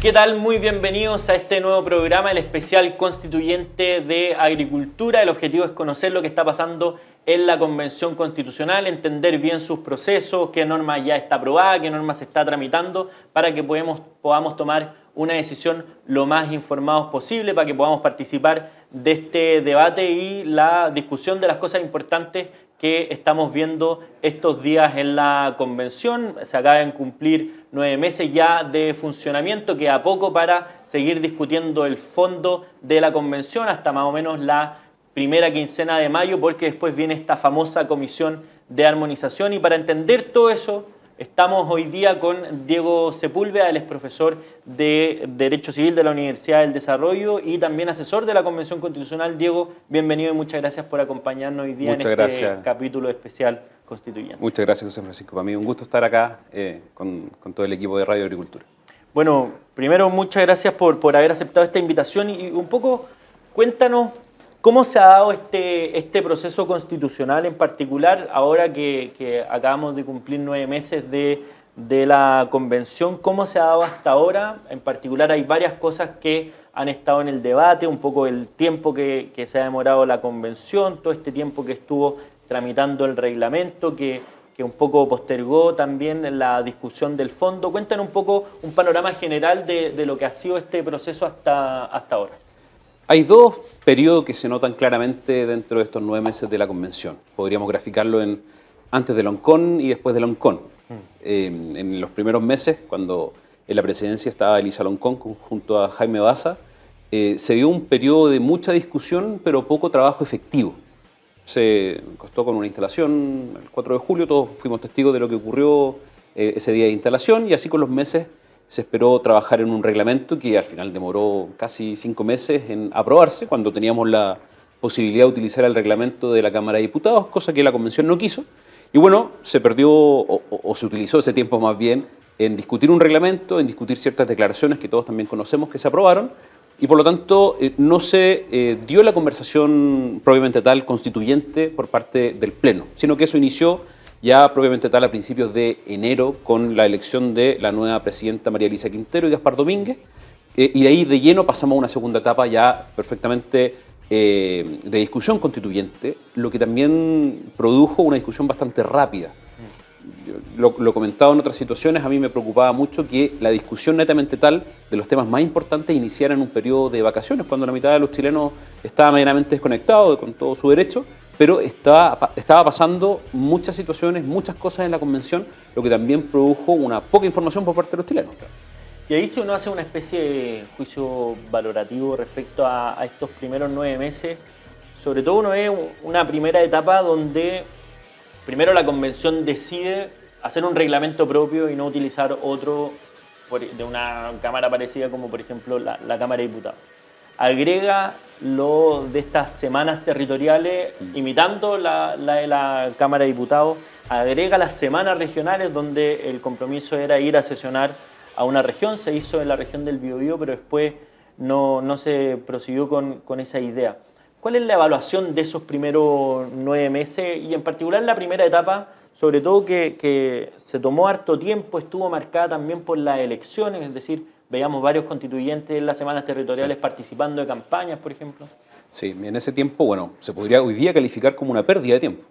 ¿Qué tal? Muy bienvenidos a este nuevo programa, el especial constituyente de Agricultura. El objetivo es conocer lo que está pasando en la Convención Constitucional, entender bien sus procesos, qué norma ya está aprobada, qué norma se está tramitando, para que podamos tomar una decisión lo más informados posible, para que podamos participar de este debate y la discusión de las cosas importantes que estamos viendo estos días en la Convención. Se acaban de cumplir 9 meses ya de funcionamiento, queda poco para seguir discutiendo el fondo de la Convención hasta más o menos la primera quincena de mayo, porque después viene esta famosa comisión de armonización. Y para entender todo eso, estamos hoy día con Diego Sepúlveda, él es profesor de Derecho Civil de la Universidad del Desarrollo y también asesor de la Convención Constitucional. Diego, bienvenido y muchas gracias por acompañarnos hoy día en este capítulo especial constituyente. Muchas gracias, José Francisco. Para mí un gusto estar acá con todo el equipo de Radio Agricultura. Bueno, primero muchas gracias por haber aceptado esta invitación y un poco cuéntanos cómo se ha dado este proceso constitucional en particular, ahora que acabamos de cumplir 9 meses de la Convención. ¿Cómo se ha dado hasta ahora? En particular hay varias cosas que han estado en el debate, un poco el tiempo que se ha demorado la Convención, todo este tiempo que estuvo tramitando el reglamento, que un poco postergó también la discusión del fondo. Cuéntanos un poco un panorama general de lo que ha sido este proceso hasta ahora. Hay dos periodos que se notan claramente dentro de estos 9 meses de la Convención. Podríamos graficarlo antes del Loncón y después del Loncón. En los primeros meses, cuando en la presidencia estaba Elisa Loncón junto a Jaime Baza, se dio un periodo de mucha discusión, pero poco trabajo efectivo. Se costó con una instalación el 4 de julio, todos fuimos testigos de lo que ocurrió ese día de instalación, y así con los meses se esperó trabajar en un reglamento que al final demoró casi 5 meses en aprobarse, cuando teníamos la posibilidad de utilizar el reglamento de la Cámara de Diputados, cosa que la Convención no quiso. Y bueno, se perdió o se utilizó ese tiempo más bien en discutir un reglamento, en discutir ciertas declaraciones que todos también conocemos que se aprobaron, y por lo tanto no se dio la conversación propiamente tal constituyente por parte del Pleno, sino que eso inició ya propiamente tal a principios de enero con la elección de la nueva presidenta María Elisa Quintero y Gaspar Domínguez, y de ahí de lleno pasamos a una segunda etapa ya perfectamente de discusión constituyente, lo que también produjo una discusión bastante rápida. Lo comentado en otras situaciones, a mí me preocupaba mucho que la discusión netamente tal de los temas más importantes iniciara en un periodo de vacaciones, cuando la mitad de los chilenos estaba medianamente desconectado con todo su derecho, pero estaba pasando muchas situaciones, muchas cosas en la Convención, lo que también produjo una poca información por parte de los chilenos. Y ahí si uno hace una especie de juicio valorativo respecto a estos primeros 9 meses, sobre todo uno ve una primera etapa donde primero la Convención decide hacer un reglamento propio y no utilizar otro de una Cámara parecida como por ejemplo la Cámara de Diputados. Agrega lo de estas semanas territoriales, imitando la de la Cámara de Diputados, agrega las semanas regionales donde el compromiso era ir a sesionar a una región, se hizo en la región del Biobío, pero después no se prosiguió con esa idea. ¿Cuál es la evaluación de esos primeros 9 meses y en particular la primera etapa, sobre todo que se tomó harto tiempo, estuvo marcada también por las elecciones, es decir, veíamos varios constituyentes en las semanas territoriales participando de campañas, por ejemplo? Sí, en ese tiempo, bueno, se podría hoy día calificar como una pérdida de tiempo.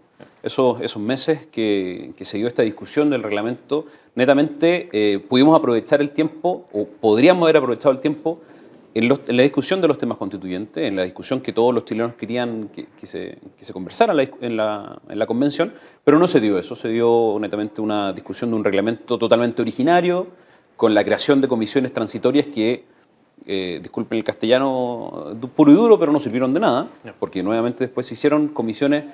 Esos meses que se dio esta discusión del reglamento, netamente pudimos aprovechar el tiempo, o podríamos haber aprovechado el tiempo, en la discusión de los temas constituyentes, en la discusión que todos los chilenos querían que se conversara en la Convención, pero no se dio eso, se dio netamente una discusión de un reglamento totalmente originario, con la creación de comisiones transitorias que, disculpen el castellano puro y duro, pero no sirvieron de nada, porque nuevamente después se hicieron comisiones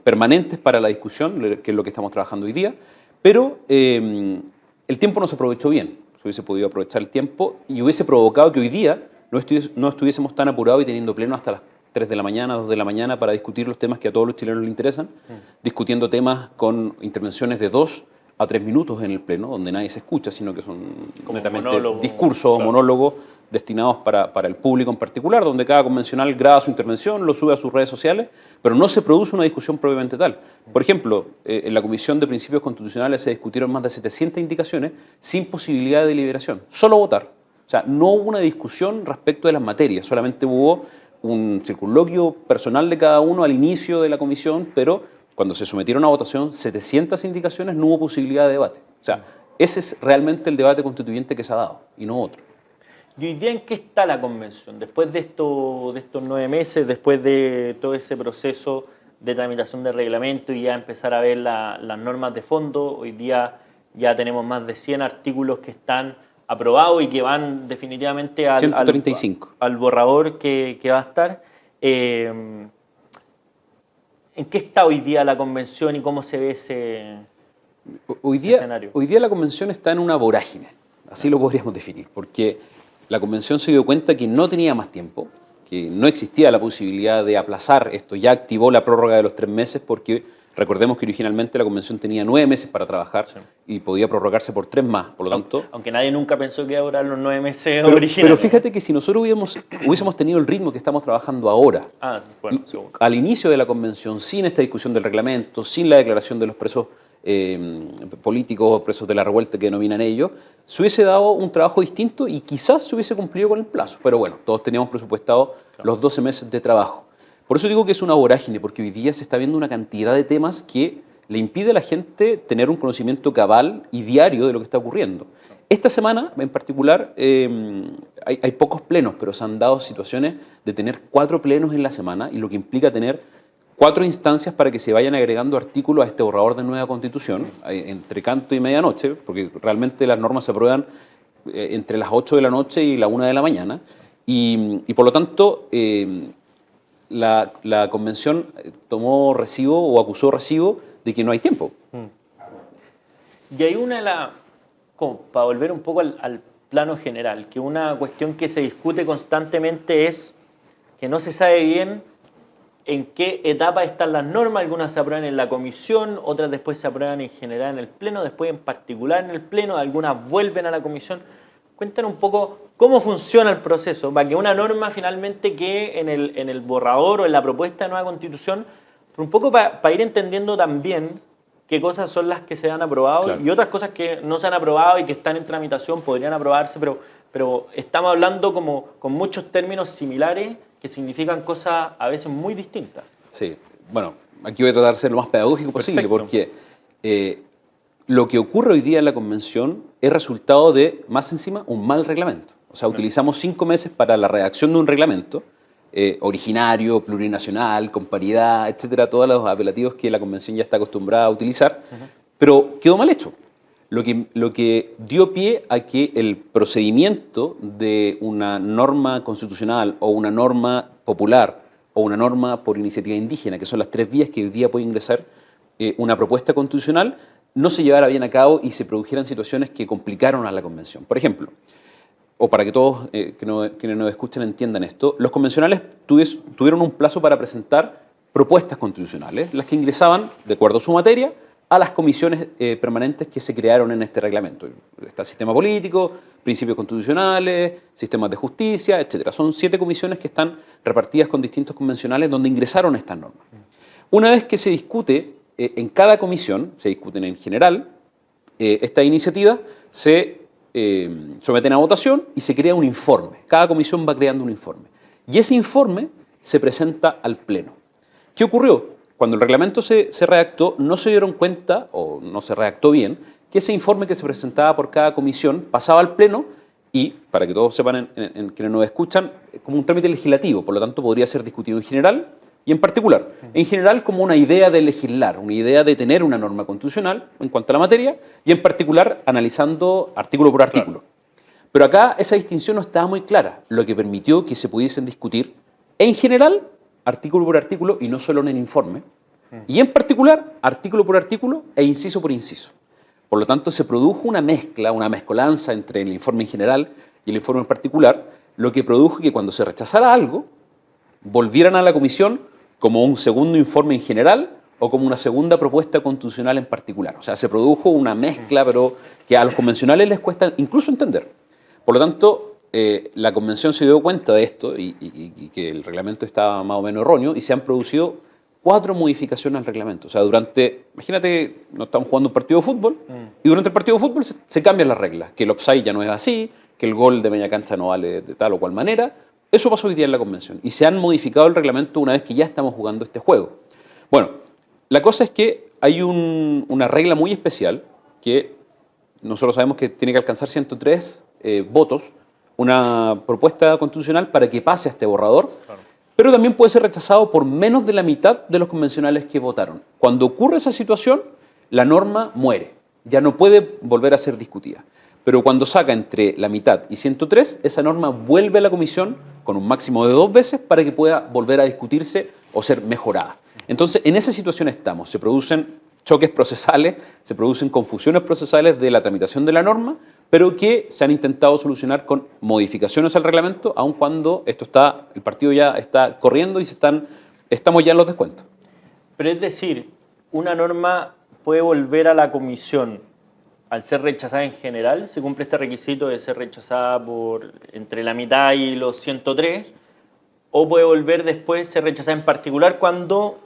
permanentes para la discusión, que es lo que estamos trabajando hoy día, pero el tiempo no se aprovechó bien. Se hubiese podido aprovechar el tiempo y hubiese provocado que hoy día no estuviésemos tan apurados y teniendo pleno hasta las 3 de la mañana, 2 de la mañana para discutir los temas que a todos los chilenos les interesan, discutiendo temas con intervenciones de 2 a 3 minutos en el pleno, donde nadie se escucha, sino que son como netamente discursos o monólogos destinados para el público en particular, donde cada convencional graba su intervención, lo sube a sus redes sociales, pero no se produce una discusión propiamente tal. Por ejemplo, en la Comisión de Principios Constitucionales se discutieron más de 700 indicaciones sin posibilidad de deliberación, solo votar. O sea, no hubo una discusión respecto de las materias, solamente hubo un circunloquio personal de cada uno al inicio de la comisión, pero cuando se sometieron a votación 700 indicaciones no hubo posibilidad de debate. O sea, ese es realmente el debate constituyente que se ha dado y no otro. ¿Y hoy día en qué está la convención? Después de estos 9 meses, después de todo ese proceso de tramitación de reglamento y ya empezar a ver las normas de fondo, hoy día ya tenemos más de 100 artículos que están aprobados y que van definitivamente al 135. Al borrador que va a estar. ¿En qué está hoy día la convención y cómo se ve ese escenario? Hoy día la convención está en una vorágine, así lo podríamos definir, porque la convención se dio cuenta que no tenía más tiempo, que no existía la posibilidad de aplazar esto, ya activó la prórroga de los 3 meses porque recordemos que originalmente la convención tenía 9 meses para trabajar y podía prorrogarse por 3 más, por lo tanto... Aunque nadie nunca pensó que iba a durar los 9 meses originales. Pero fíjate que si nosotros hubiésemos tenido el ritmo que estamos trabajando ahora, al inicio de la convención, sin esta discusión del reglamento, sin la declaración de los presos políticos o presos de la revuelta que denominan ellos, se hubiese dado un trabajo distinto y quizás se hubiese cumplido con el plazo. Pero bueno, todos teníamos presupuestado los 12 meses de trabajo. Por eso digo que es una vorágine, porque hoy día se está viendo una cantidad de temas que le impide a la gente tener un conocimiento cabal y diario de lo que está ocurriendo. Esta semana, en particular, hay pocos plenos, pero se han dado situaciones de tener 4 plenos en la semana, y lo que implica tener 4 instancias para que se vayan agregando artículos a este borrador de nueva Constitución, entre canto y medianoche, porque realmente las normas se aprueban entre las 8 de la noche y la 1 de la mañana, y por lo tanto... La convención tomó recibo o acusó recibo de que no hay tiempo. Y hay para volver un poco al plano general, que una cuestión que se discute constantemente es que no se sabe bien en qué etapa están las normas. Algunas se aprueban en la comisión, otras después se aprueban en general en el pleno, después en particular en el pleno, algunas vuelven a la comisión. Cuéntanos un poco cómo funciona el proceso para que una norma finalmente quede en el borrador o en la propuesta de nueva Constitución, pero un poco para ir entendiendo también qué cosas son las que se han aprobado y otras cosas que no se han aprobado y que están en tramitación, podrían aprobarse, pero estamos hablando como con muchos términos similares que significan cosas a veces muy distintas. Sí, bueno, aquí voy a tratar de ser lo más pedagógico posible, porque lo que ocurre hoy día en la convención es resultado de, más encima, un mal reglamento. O sea, utilizamos 5 meses para la redacción de un reglamento originario, plurinacional, con paridad, etcétera, todos los apelativos que la convención ya está acostumbrada a utilizar, pero quedó mal hecho. Lo que dio pie a que el procedimiento de una norma constitucional o una norma popular o una norma por iniciativa indígena, que son las 3 vías que hoy día puede ingresar una propuesta constitucional, no se llevara bien a cabo y se produjeran situaciones que complicaron a la convención. Por ejemplo, o para que todos quienes nos escuchen entiendan esto, los convencionales tuvieron un plazo para presentar propuestas constitucionales, las que ingresaban, de acuerdo a su materia, a las comisiones permanentes que se crearon en este reglamento. Está el sistema político, principios constitucionales, sistemas de justicia, etc. Son 7 comisiones que están repartidas con distintos convencionales donde ingresaron estas normas. Una vez que se discute en cada comisión, se discuten en general, estas iniciativas se someten a votación y se crea un informe. Cada comisión va creando un informe. Y ese informe se presenta al Pleno. ¿Qué ocurrió? Cuando el reglamento se redactó, no se dieron cuenta, o no se redactó bien, que ese informe que se presentaba por cada comisión pasaba al Pleno y, para que todos sepan en quienes nos escuchan, como un trámite legislativo, por lo tanto podría ser discutido en general y en particular. En general como una idea de legislar, una idea de tener una norma constitucional en cuanto a la materia y en particular analizando artículo por artículo. Claro. Pero acá esa distinción no estaba muy clara, lo que permitió que se pudiesen discutir en general, artículo por artículo y no solo en el informe, y en particular artículo por artículo e inciso por inciso. Por lo tanto se produjo una mezcla, una mezcolanza entre el informe en general y el informe en particular, lo que produjo que cuando se rechazara algo, volvieran a la comisión como un segundo informe en general o como una segunda propuesta constitucional en particular. O sea, se produjo una mezcla, pero que a los convencionales les cuesta incluso entender. Por lo tanto, la convención se dio cuenta de esto y que el reglamento estaba más o menos erróneo y se han producido 4 modificaciones al reglamento. O sea, imagínate, no estamos jugando un partido de fútbol y durante el partido de fútbol se cambian las reglas, que el offside ya no es así, que el gol de media cancha no vale de tal o cual manera. Eso pasó hoy día en la convención y se han modificado el reglamento una vez que ya estamos jugando este juego. Bueno, la cosa es que hay una regla muy especial que nosotros sabemos que tiene que alcanzar 103 votos, una propuesta constitucional para que pase a este borrador, claro, pero también puede ser rechazado por menos de la mitad de los convencionales que votaron. Cuando ocurre esa situación, la norma muere, ya no puede volver a ser discutida. Pero cuando saca entre la mitad y 103, esa norma vuelve a la comisión con un máximo de 2 veces para que pueda volver a discutirse o ser mejorada. Entonces, en esa situación estamos. Se producen choques procesales, se producen confusiones procesales de la tramitación de la norma, pero que se han intentado solucionar con modificaciones al reglamento, aun cuando el partido ya está corriendo y estamos ya en los descuentos. Pero es decir, una norma puede volver a la comisión al ser rechazada en general, se cumple este requisito de ser rechazada por entre la mitad y los 103, o puede volver después, ser rechazada en particular cuando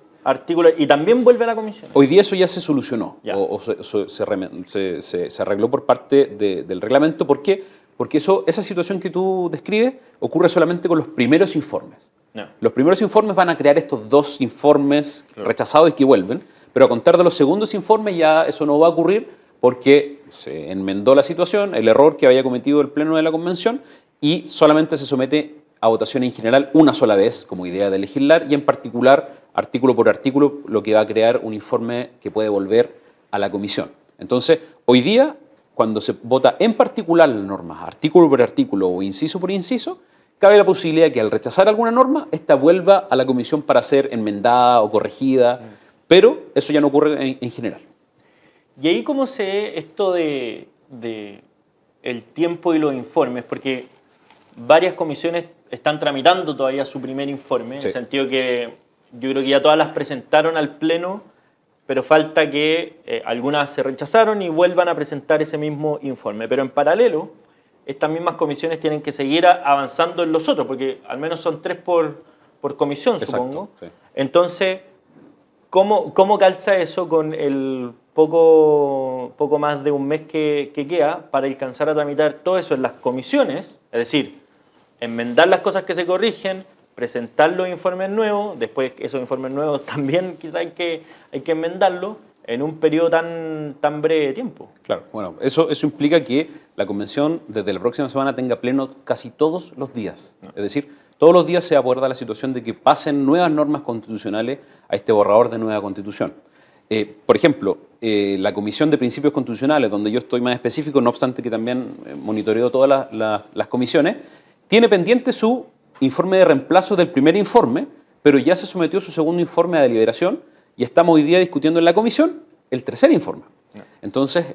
y también vuelve a la comisión. Hoy día eso ya se solucionó, se arregló por parte del reglamento. ¿Por qué? Porque esa situación que tú describes ocurre solamente con los primeros informes. No. Los primeros informes van a crear estos 2 informes rechazados y que vuelven, pero a contar de los segundos informes ya eso no va a ocurrir porque se enmendó la situación, el error que había cometido el Pleno de la Convención y solamente se somete a votación en general una sola vez como idea de legislar y en particular, artículo por artículo, lo que va a crear un informe que puede volver a la comisión. Entonces, hoy día, cuando se vota en particular las normas, artículo por artículo o inciso por inciso, cabe la posibilidad de que al rechazar alguna norma, esta vuelva a la comisión para ser enmendada o corregida, pero eso ya no ocurre en general. ¿Y ahí cómo se ve esto de el tiempo y los informes? Porque varias comisiones están tramitando todavía su primer informe, en el sentido que yo creo que ya todas las presentaron al Pleno, pero falta que algunas se rechazaron y vuelvan a presentar ese mismo informe. Pero en paralelo, estas mismas comisiones tienen que seguir avanzando en los otros, porque al menos son 3 por comisión, exacto, supongo. Sí. Entonces, ¿cómo calza eso con el poco más de un mes que queda para alcanzar a tramitar todo eso en las comisiones? Es decir, enmendar las cosas que se corrigen, presentar los informes nuevos, después esos informes nuevos también quizás hay que enmendarlos en un periodo tan breve de tiempo. Claro, bueno, eso implica que la convención desde la próxima semana tenga pleno casi todos los días. No. Es decir, todos los días se aborda la situación de que pasen nuevas normas constitucionales a este borrador de nueva constitución. Por ejemplo, la Comisión de Principios Constitucionales, donde yo estoy más específico, no obstante que también monitoreo todas las comisiones, tiene pendiente su informe de reemplazo del primer informe, pero ya se sometió su segundo informe a deliberación y estamos hoy día discutiendo en la comisión el tercer informe. Entonces,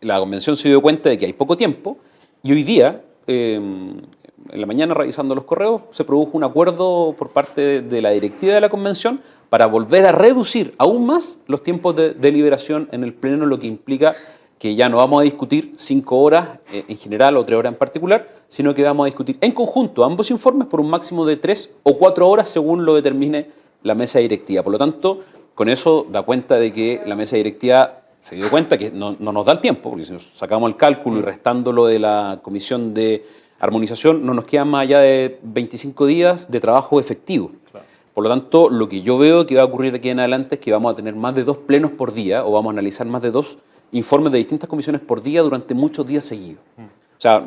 la convención se dio cuenta de que hay poco tiempo y hoy día, en la mañana revisando los correos, se produjo un acuerdo por parte de la directiva de la convención para volver a reducir aún más los tiempos de deliberación en el Pleno, lo que implica que ya no vamos a discutir 5 horas en general o 3 horas en particular, sino que vamos a discutir en conjunto ambos informes por un máximo de 3 o 4 horas según lo determine la mesa directiva. Por lo tanto, con eso da cuenta de que la mesa directiva se dio cuenta que no nos da el tiempo, porque si nos sacamos el cálculo y restándolo de la comisión de armonización, no nos quedan más allá de 25 días de trabajo efectivo. Claro. Por lo tanto, lo que yo veo que va a ocurrir de aquí en adelante es que vamos a tener más de 2 plenos por día o vamos a analizar más de 2 informes de distintas comisiones por día durante muchos días seguidos. O sea,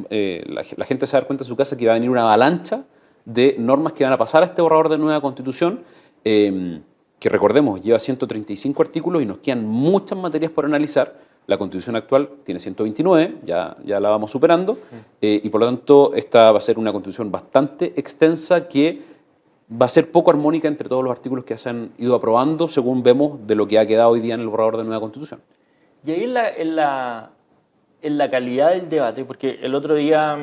la gente se va a dar cuenta en su casa que va a venir una avalancha de normas que van a pasar a este borrador de nueva constitución, que recordemos, lleva 135 artículos y nos quedan muchas materias por analizar. La constitución actual tiene 129, ya la vamos superando, y por lo tanto esta va a ser una constitución bastante extensa que va a ser poco armónica entre todos los artículos que se han ido aprobando, según vemos de lo que ha quedado hoy día en el borrador de nueva constitución. Y ahí en la calidad del debate, porque el otro día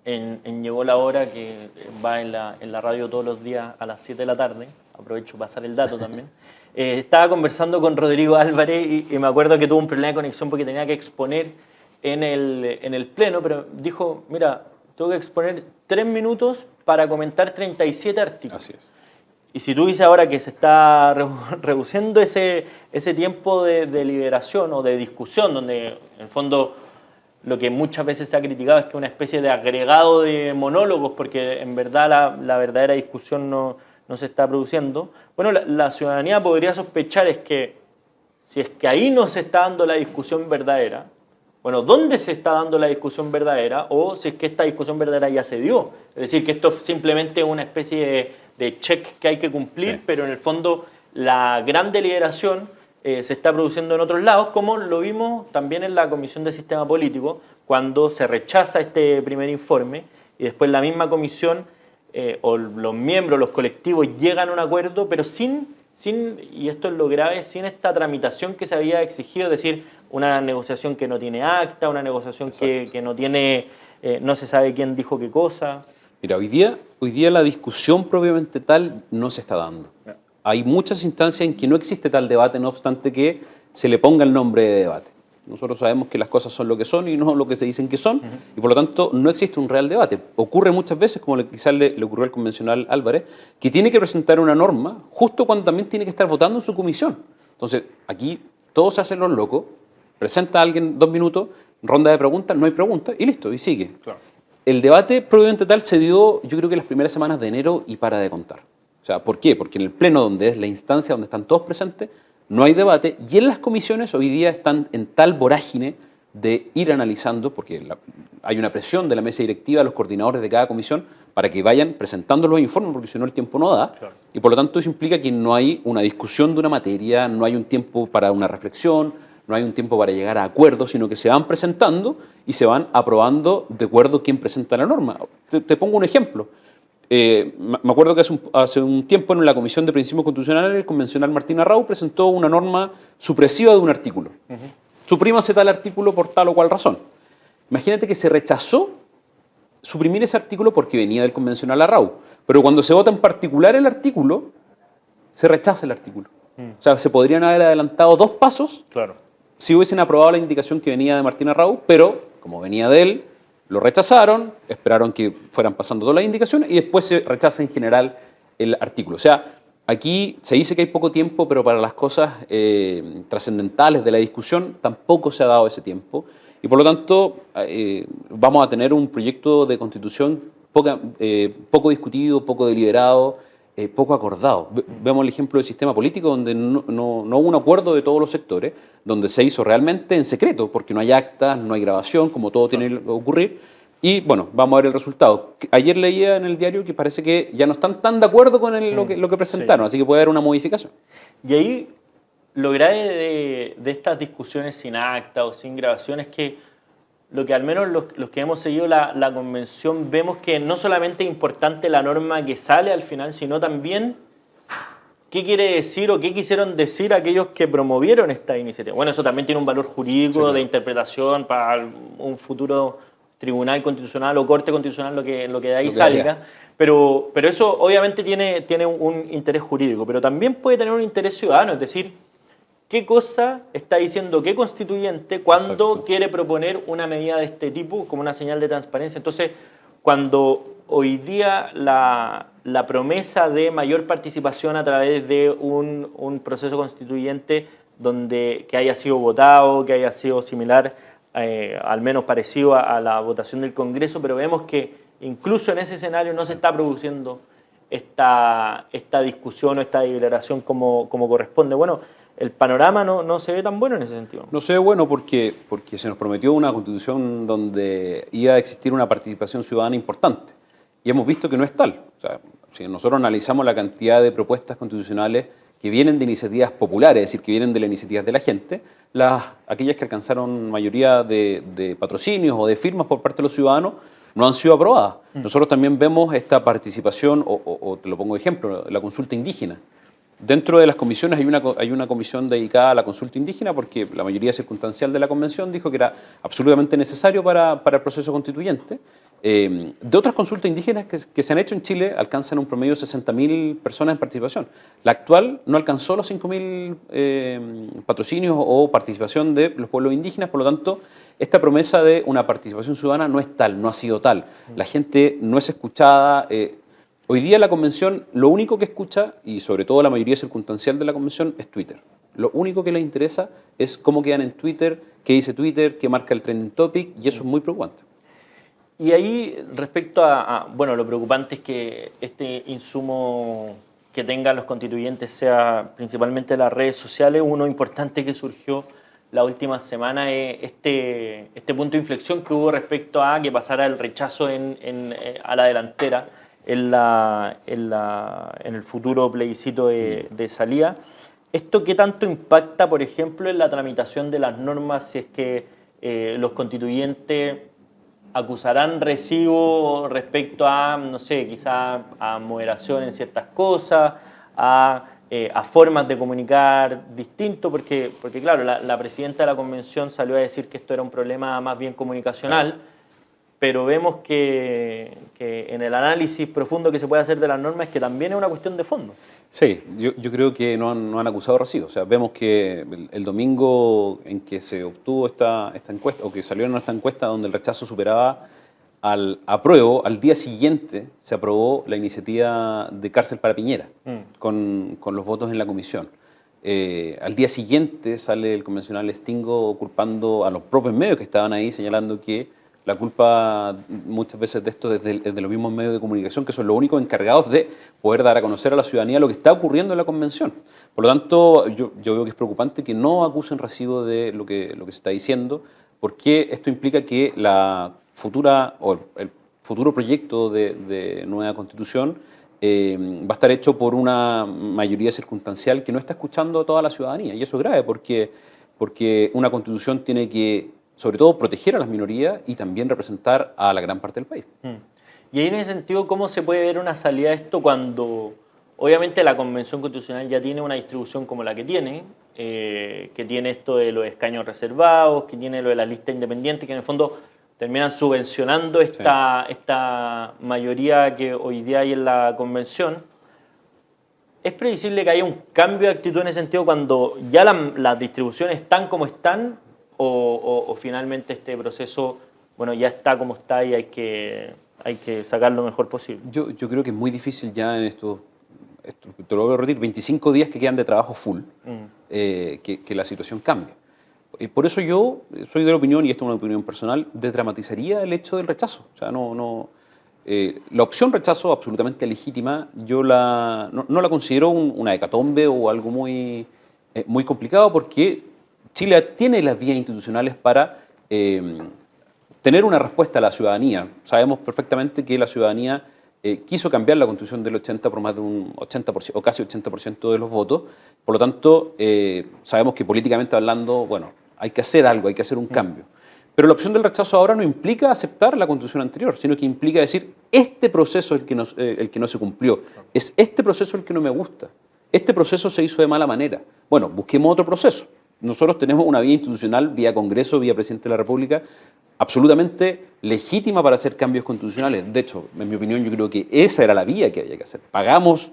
en Llegó la Hora, que va en la radio todos los días a las 7 de la tarde, aprovecho para pasar el dato también, estaba conversando con Rodrigo Álvarez y me acuerdo que tuvo un problema de conexión porque tenía que exponer en el Pleno, pero dijo, mira, tengo que exponer 3 minutos para comentar 37 artículos. Así es. Y si tú dices ahora que se está reduciendo ese tiempo de deliberación o de discusión, donde en el fondo lo que muchas veces se ha criticado es que es una especie de agregado de monólogos, porque en verdad la verdadera discusión no se está produciendo. Bueno, la ciudadanía podría sospechar es que si es que ahí no se está dando la discusión verdadera, bueno, ¿dónde se está dando la discusión verdadera? O si es que esta discusión verdadera ya se dio. Es decir, que esto es simplemente una especie de check que hay que cumplir, sí, pero en el fondo la gran deliberación se está produciendo en otros lados, como lo vimos también en la Comisión de Sistema Político, cuando se rechaza este primer informe y después la misma comisión o los miembros, los colectivos llegan a un acuerdo, pero sin, y esto es lo grave, sin esta tramitación que se había exigido, es decir, una negociación que no tiene acta, una negociación que no tiene, no se sabe quién dijo qué cosa. Mira, hoy día la discusión propiamente tal no se está dando. Hay muchas instancias en que no existe tal debate, no obstante que se le ponga el nombre de debate. Nosotros sabemos que las cosas son lo que son y no lo que se dicen que son, y por lo tanto no existe un real debate. Ocurre muchas veces, como quizás le ocurrió al convencional Álvarez, que tiene que presentar una norma justo cuando también tiene que estar votando en su comisión. Entonces, aquí todos se hacen los locos, presenta a alguien 2 minutos, ronda de preguntas, no hay preguntas, y listo, y sigue. Claro. El debate propiamente tal se dio, yo creo que las primeras semanas de enero y para de contar. O sea, ¿por qué? Porque en el pleno, donde es la instancia donde están todos presentes, no hay debate, y en las comisiones hoy día están en tal vorágine de ir analizando, porque hay una presión de la mesa directiva, de los coordinadores de cada comisión, para que vayan presentando los informes, porque si no el tiempo no da, claro, y por lo tanto eso implica que no hay una discusión de una materia, no hay un tiempo para una reflexión, no hay un tiempo para llegar a acuerdos, sino que se van presentando y se van aprobando de acuerdo a quién presenta la norma. Te pongo un ejemplo. Me acuerdo que hace un tiempo en la Comisión de Principios Constitucionales, el convencional Martín Arrau presentó una norma supresiva de un artículo. Suprímase tal artículo por tal o cual razón. Imagínate que se rechazó suprimir ese artículo porque venía del convencional Arrau, pero cuando se vota en particular el artículo, se rechaza el artículo. O sea, se podrían haber adelantado 2 pasos, claro, si hubiesen aprobado la indicación que venía de Martín Arrau, pero como venía de él, lo rechazaron, esperaron que fueran pasando todas las indicaciones y después se rechaza en general el artículo. O sea, aquí se dice que hay poco tiempo, pero para las cosas trascendentales de la discusión tampoco se ha dado ese tiempo. Y por lo tanto, vamos a tener un proyecto de constitución poco discutido, poco deliberado, poco acordado. Vemos el ejemplo del sistema político donde no hubo un acuerdo de todos los sectores, donde se hizo realmente en secreto, porque no hay actas, no hay grabación, como todo tiene que ocurrir, y bueno, vamos a ver el resultado. Ayer leía en el diario que parece que ya no están tan de acuerdo con lo que presentaron, sí, así que puede haber una modificación. Y ahí lo grave de estas discusiones sin acta o sin grabación es que lo que al menos los que hemos seguido la convención vemos que no solamente es importante la norma que sale al final, sino también qué quiere decir o qué quisieron decir aquellos que promovieron esta iniciativa. Bueno, eso también tiene un valor jurídico, sí, claro, de interpretación para un futuro tribunal constitucional o corte constitucional, lo que de ahí salga. Pero eso obviamente tiene un interés jurídico, pero también puede tener un interés ciudadano, es decir, ¿qué cosa está diciendo qué constituyente cuando, exacto, quiere proponer una medida de este tipo como una señal de transparencia? Entonces, cuando hoy día la promesa de mayor participación a través de un proceso constituyente que haya sido votado, que haya sido similar, al menos parecido a la votación del Congreso, pero vemos que incluso en ese escenario no se está produciendo esta discusión o esta deliberación como corresponde. Bueno, el panorama no se ve tan bueno en ese sentido. No se ve bueno porque se nos prometió una constitución donde iba a existir una participación ciudadana importante. Y hemos visto que no es tal. O sea, si nosotros analizamos la cantidad de propuestas constitucionales que vienen de iniciativas populares, es decir, que vienen de las iniciativas de la gente, aquellas que alcanzaron mayoría de patrocinios o de firmas por parte de los ciudadanos, no han sido aprobadas. Nosotros también vemos esta participación, o te lo pongo de ejemplo, la consulta indígena. Dentro de las comisiones hay una comisión dedicada a la consulta indígena porque la mayoría circunstancial de la convención dijo que era absolutamente necesario para el proceso constituyente. De otras consultas indígenas que se han hecho en Chile alcanzan un promedio de 60.000 personas en participación. La actual no alcanzó los 5.000 patrocinios o participación de los pueblos indígenas, por lo tanto, esta promesa de una participación ciudadana no es tal, no ha sido tal. La gente no es escuchada. Hoy día la convención lo único que escucha, y sobre todo la mayoría circunstancial de la convención, es Twitter. Lo único que les interesa es cómo quedan en Twitter, qué dice Twitter, qué marca el trending topic, y eso es muy preocupante. Y ahí, respecto bueno, lo preocupante es que este insumo que tengan los constituyentes sea principalmente las redes sociales. Uno importante que surgió la última semana es este punto de inflexión que hubo respecto a que pasara el rechazo a la delantera en el futuro plebiscito de salida. ¿Esto qué tanto impacta, por ejemplo, en la tramitación de las normas si es que los constituyentes acusarán recibo respecto a, no sé, quizá a moderación en ciertas cosas, a formas de comunicar distinto? Porque claro, la presidenta de la convención salió a decir que esto era un problema más bien comunicacional, pero vemos que en el análisis profundo que se puede hacer de las normas es que también es una cuestión de fondo. Sí, yo creo que no han acusado recibo. O sea, vemos que el domingo en que se obtuvo esta encuesta, o que salió en esta encuesta donde el rechazo superaba al apruebo, al día siguiente se aprobó la iniciativa de cárcel para Piñera, con los votos en la comisión. Al día siguiente sale el convencional Stingo culpando a los propios medios que estaban ahí, señalando que la culpa muchas veces de esto es de los mismos medios de comunicación, que son los únicos encargados de poder dar a conocer a la ciudadanía lo que está ocurriendo en la convención. Por lo tanto, yo veo que es preocupante que no acusen recibo de lo que se está diciendo, porque esto implica que la futura o el futuro proyecto de nueva constitución va a estar hecho por una mayoría circunstancial que no está escuchando a toda la ciudadanía. Y eso es grave porque una constitución tiene que, sobre todo, proteger a las minorías y también representar a la gran parte del país. Y ahí, en ese sentido, ¿cómo se puede ver una salida a esto cuando obviamente la Convención Constitucional ya tiene una distribución como la que tiene esto de los escaños reservados, que tiene lo de la lista independiente, que en el fondo terminan subvencionando esta mayoría que hoy día hay en la Convención? ¿Es previsible que haya un cambio de actitud en ese sentido cuando ya las distribuciones están como están, o finalmente este proceso, bueno, ya está como está y hay que sacar lo mejor posible? Yo creo que es muy difícil ya en esto, te lo voy a repetir, 25 días que quedan de trabajo full, que la situación cambie. Por eso yo soy de la opinión, y esto es una opinión personal, desdramatizaría el hecho del rechazo. O sea, la opción rechazo, absolutamente legítima, yo no la considero una hecatombe o algo muy complicado, porque Chile tiene las vías institucionales para tener una respuesta a la ciudadanía. Sabemos perfectamente que la ciudadanía quiso cambiar la Constitución del 80 por más de un 80% o casi 80% de los votos. Por lo tanto, sabemos que políticamente hablando, bueno, hay que hacer algo, hay que hacer un cambio. Pero la opción del rechazo ahora no implica aceptar la Constitución anterior, sino que implica decir, este proceso es el que no se cumplió, es este proceso el que no me gusta, este proceso se hizo de mala manera. Bueno, busquemos otro proceso. Nosotros tenemos una vía institucional, vía Congreso, vía Presidente de la República, absolutamente legítima para hacer cambios constitucionales. De hecho, en mi opinión, yo creo que esa era la vía que había que hacer. Pagamos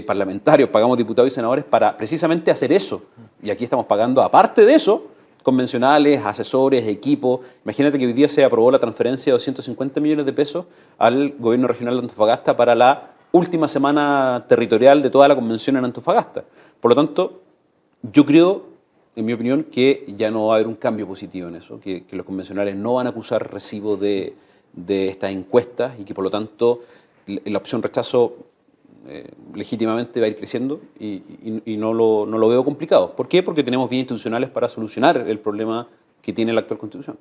parlamentarios, pagamos diputados y senadores para precisamente hacer eso. Y aquí estamos pagando, aparte de eso, convencionales, asesores, equipos. Imagínate que hoy día se aprobó la transferencia de 250 millones de pesos al gobierno regional de Antofagasta para la última semana territorial de toda la convención en Antofagasta. Por lo tanto, yo creo, en mi opinión, que ya no va a haber un cambio positivo en eso, que los convencionales no van a acusar recibo de estas encuestas y que, por lo tanto, la opción rechazo legítimamente va a ir creciendo y no lo veo complicado. ¿Por qué? Porque tenemos vías institucionales para solucionar el problema que tiene la actual Constitución.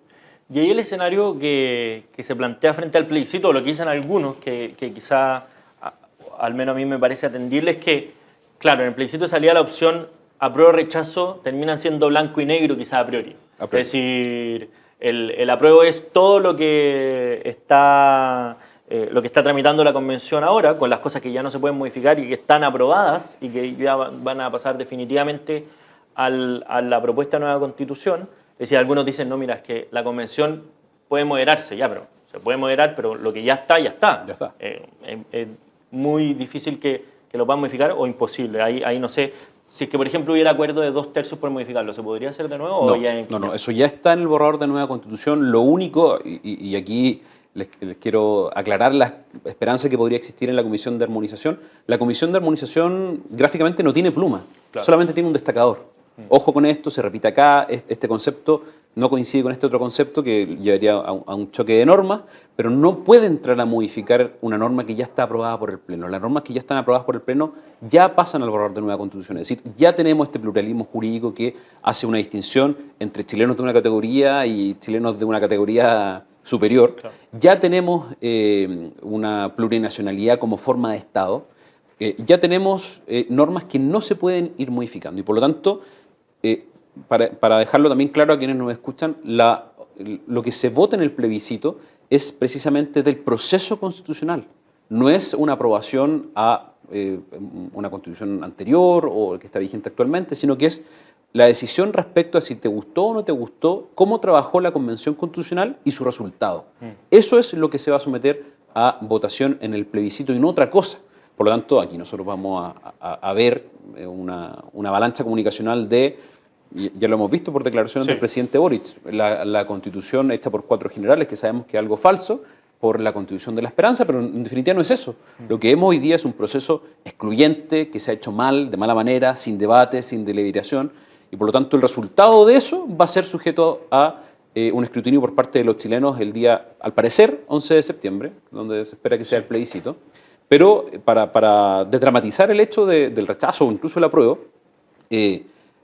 Y ahí el escenario que se plantea frente al plebiscito, o lo que dicen algunos, que quizá, al menos a mí me parece atendible, es que, claro, en el plebiscito salía la opción apruebo o rechazo, terminan siendo blanco y negro quizá a priori. Es decir, el apruebo es todo lo que está tramitando la convención ahora, con las cosas que ya no se pueden modificar y que están aprobadas y que ya van a pasar definitivamente a la propuesta de nueva constitución. Es decir, algunos dicen, no, mira, es que la convención puede moderarse, ya, pero se puede moderar, pero lo que ya está, ya está. Ya está. Es muy difícil que lo puedan modificar o imposible. Ahí no sé. Si es que, por ejemplo, hubiera acuerdo de 2/3 por modificarlo, ¿se podría hacer de nuevo? No, eso ya está en el borrador de nueva constitución. Lo único, y aquí les quiero aclarar la esperanza que podría existir en la Comisión de Armonización. La Comisión de Armonización gráficamente no tiene pluma, solamente tiene un destacador. Ojo con esto, se repite acá, este concepto no coincide con este otro concepto que llevaría a un choque de normas, pero no puede entrar a modificar una norma que ya está aprobada por el Pleno. Las normas que ya están aprobadas por el Pleno ya pasan al borrador de nueva Constitución. Es decir, ya tenemos este pluralismo jurídico que hace una distinción entre chilenos de una categoría y chilenos de una categoría superior. Claro. Ya tenemos una plurinacionalidad como forma de Estado. Ya tenemos normas que no se pueden ir modificando y por lo tanto, para dejarlo también claro a quienes nos escuchan, lo que se vota en el plebiscito es precisamente del proceso constitucional. No es una aprobación a una constitución anterior o que está vigente actualmente, sino que es la decisión respecto a si te gustó o no te gustó, cómo trabajó la Convención Constitucional y su resultado. Eso es lo que se va a someter a votación en el plebiscito y no otra cosa. Por lo tanto, aquí nosotros vamos a ver una avalancha comunicacional ya lo hemos visto por declaraciones del presidente Boric, la Constitución hecha por 4 generales, que sabemos que es algo falso, por la Constitución de la Esperanza, pero en definitiva no es eso. Lo que vemos hoy día es un proceso excluyente, que se ha hecho mal, de mala manera, sin debate, sin deliberación, y por lo tanto el resultado de eso va a ser sujeto a un escrutinio por parte de los chilenos el día, al parecer, 11 de septiembre, donde se espera que sea el plebiscito. Pero para desdramatizar el hecho del rechazo o incluso el apruebo,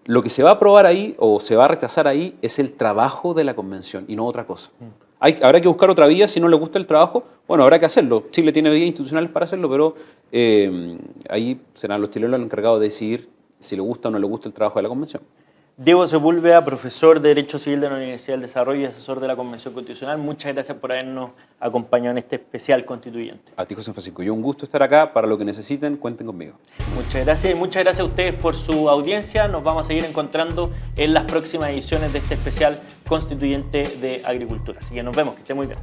lo que se va a aprobar ahí o se va a rechazar ahí es el trabajo de la Convención y no otra cosa. Habrá que buscar otra vía, si no le gusta el trabajo, bueno, habrá que hacerlo. Chile tiene vías institucionales para hacerlo, pero ahí serán los chilenos los encargados de decidir si le gusta o no le gusta el trabajo de la Convención. Diego Sepúlveda, profesor de Derecho Civil de la Universidad del Desarrollo y asesor de la Convención Constitucional, muchas gracias por habernos acompañado en este especial constituyente. A ti, José Francisco, yo un gusto estar acá, para lo que necesiten, cuenten conmigo. Muchas gracias y muchas gracias a ustedes por su audiencia, nos vamos a seguir encontrando en las próximas ediciones de este especial constituyente de Agricultura, así que nos vemos, que esté muy bien.